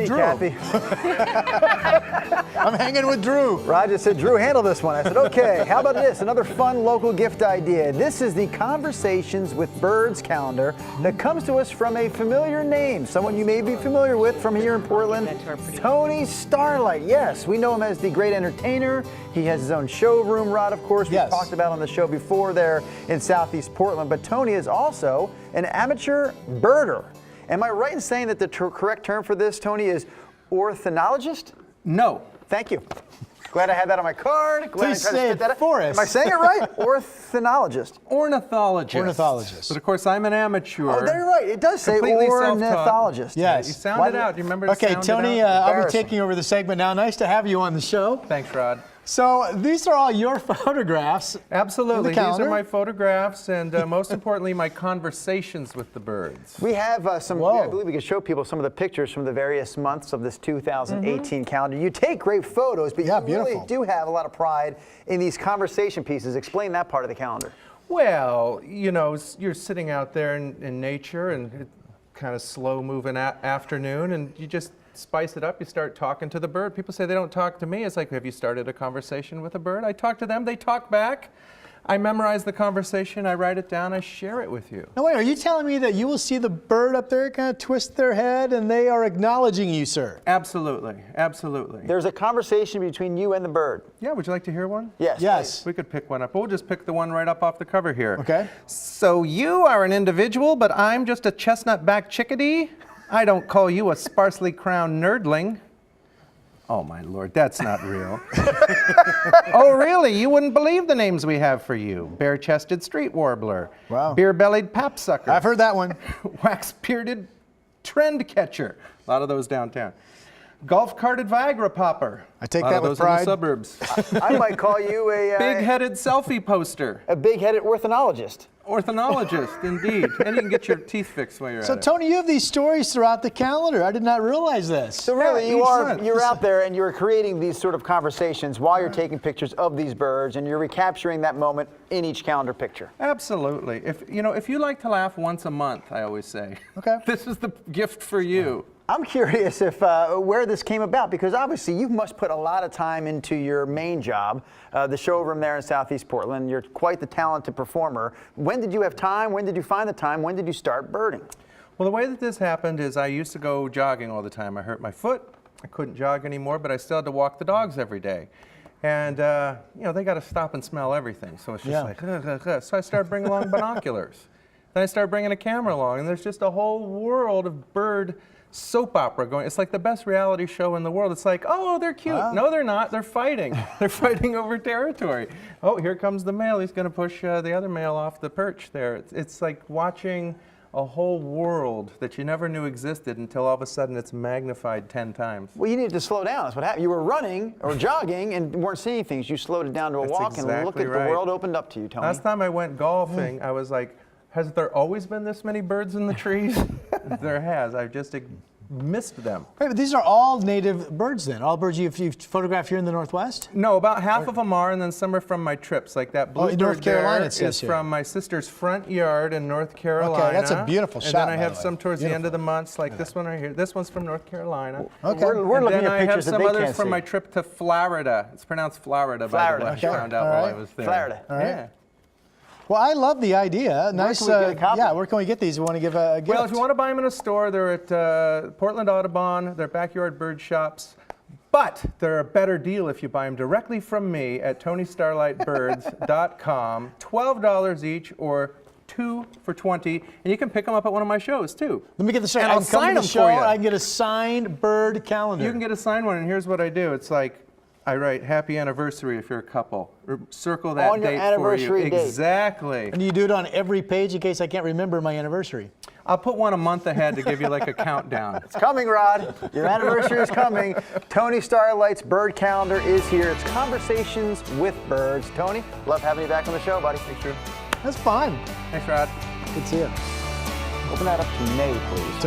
Hey, Drew. Kathy. I'm hanging with Drew. Rod just said, Drew, handle this one. I said, okay, how about this? Another fun local gift idea. This is the Conversations with Birds calendar that comes to us from a familiar name, someone you may be familiar with from here in Portland, Tony Starlight. Yes, we know him as the great entertainer. He has his own showroom, Rod, of course, we talked about on the show before there in Southeast Portland. But Tony is also an amateur birder. Am I right in saying that the correct term for this, Tony, is ornithologist? No. Thank you. Glad I had that on my card. Glad Please say it for us. Am I saying it right? Ornithologist. Ornithologist. Ornithologist. But of course, I'm an amateur. Oh, there you're right. It does say Completely ornithologist. Yes. You sound it out. You remember to Okay, sound Tony, it out? I'll be taking over the segment now. Nice to have you on the show. Thanks, Rod. So these are all your photographs. Absolutely. The These calendar? are my photographs and most importantly, my conversations with the birds. We have some, I believe we can show people some of the pictures from the various months of this 2018 calendar. You take great photos, but you really do have a lot of pride in these conversation pieces. Explain that part of the calendar. Well, you know, you're sitting out there in nature and kind of slow moving afternoon and you just spice it up, you start talking to the bird. People say they don't talk to me. It's like, have you started a conversation with a bird? I talk to them, they talk back. I memorize the conversation, I write it down, I share it with you. Now wait, are you telling me that you will see the bird up there kind of twist their head and they are acknowledging you, sir? Absolutely, absolutely. There's a conversation between you and the bird. Yeah, would you like to hear one? Yes. Yes. We could pick one up. We'll just pick the one right up off the cover here. Okay. So you are an individual, but I'm just a chestnut-backed chickadee? I don't call you a sparsely crowned nerdling. Oh my Lord, that's not real. Oh really? You wouldn't believe the names we have for you. Bare-chested street warbler. Wow. Beer-bellied papsucker. I've heard that one. Wax-bearded trend catcher. A lot of those downtown. Golf-carted Viagra popper. I take a lot that of with those in pride. the suburbs. I might call you a Big-headed selfie poster. a big-headed ornithologist. Ornithologist, indeed. And you can get your teeth fixed while you're So at it. Tony, you have these stories throughout the calendar. I did not realize this. So really, Yeah, you're out there and you're creating these sort of conversations while you're taking pictures of these birds and you're recapturing that moment in each calendar picture. Absolutely. If you like to laugh once a month, I always say, Okay. this is the gift for you. I'm curious if where this came about, because obviously you must put a lot of time into your main job, the showroom there in Southeast Portland. You're quite the talented performer. When did you have time? When did you find the time? When did you start birding? Well, the way that this happened is I used to go jogging all the time. I hurt my foot. I couldn't jog anymore, but I still had to walk the dogs every day. And, they got to stop and smell everything. So it's just like, ugh, ugh, ugh. So I started bringing along binoculars. Then I started bringing a camera along, and there's just a whole world of bird soap opera going. It's like the best reality show in the world. It's like, oh, they're cute. No, they're not. They're fighting. They're fighting over territory. Oh, here comes the male. He's going to push the other male off the perch there. It's like watching a whole world that you never knew existed until all of a sudden it's magnified 10 times. Well, you needed to slow down. That's what happened. You were running or jogging and weren't seeing things. You slowed it down to a walk and look at the world opened up to you, Tony. Last time I went golfing, I was like, has there always been this many birds in the trees? There has. I've just missed them. Wait, but these are all native birds then? All birds you've photographed here in the Northwest? No, about half of them are, and then some are from my trips. Like that bluebird North Carolina, there it says is here. from my sister's front yard in North Carolina. Okay, that's a beautiful shot, And then I by have the way. some towards the end of the months, like this one right here. This one's from North Carolina. Okay. We're And looking then at I have pictures that some they others can't from see. my trip to Florida. It's pronounced Florida, by the way. Okay. I found out All while right. I was there. Florida. All right. Yeah. Well, I love the idea. Nice. can we get a copy? Yeah, where can we get these? You want to give a gift? Well, if you want to buy them in a store, they're at Portland Audubon. They're backyard bird shops. But they're a better deal if you buy them directly from me at TonyStarlightBirds.com. $12 each or 2 for $20, and you can pick them up at one of my shows too. Let me get this straight. And I I'll can come sign to the them show, for you. I can get a signed bird calendar. You can get a signed one, and here's what I do. It's like, I write happy anniversary if you're a couple. Or circle that On your date anniversary for you. date. Exactly. And you do it on every page in case I can't remember my anniversary. I'll put one a month ahead to give you like a countdown. It's coming, Rod. Your anniversary is coming. Tony Starlight's bird calendar is here. It's Conversations with Birds. Tony, love having you back on the show, buddy. Thanks, Drew. That's fun. Thanks, Rod. Good to see you. Open that up to May, please.